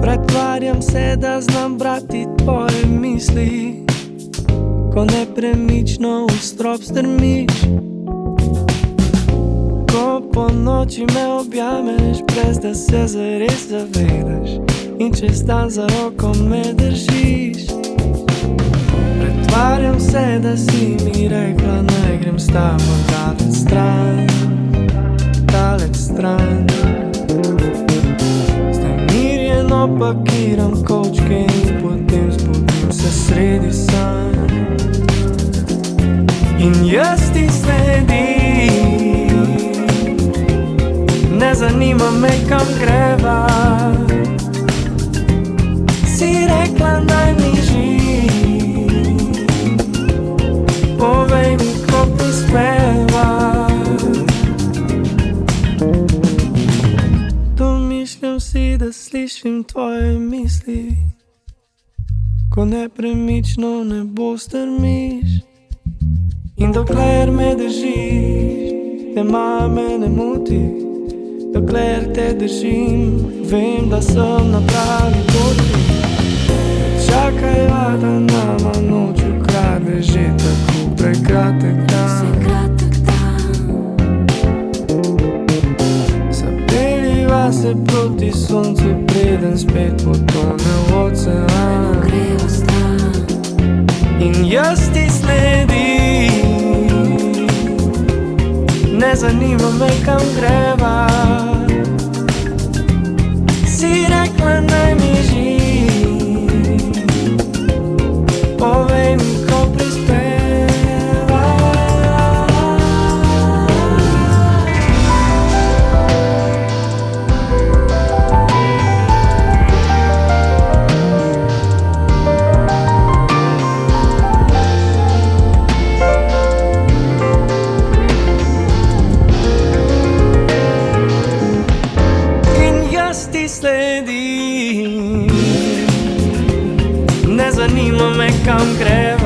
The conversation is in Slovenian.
Pretvarjam se, da znam brati tvoje misli, ko nepremično v strop strmiš. Ko po noči me objameš, brez da se zares zavedaš, in čez dan za roko me držiš. Pretvarjam se, da si mi rekla, naj grem s tabo daleč stran, daleč stran. Znemirjeno pakiram kovčke in potem zbudim se sredi sanj. In jaz ti sledim, ne zanima me, kam greva. Si rekla, naj mi živ, povej mi, ko prispeva. Domišljam si, da slišim tvoje misli, ko nepremično v nebo strmiš. In dokler me držiš, tema me ne moti. Dokler te držim, vem, da sem na pravi poti. Čakajva, da nama noč ukrade že tako prekratek dan. Zapeljiva se proti soncu, preden spet potone v ocean. In jaz ti sledim, ne zanima me, kam greva. Si rekla, naj mi živ, povej mi, ko prispeva. Ti sledim, ne zanima me, kam greva.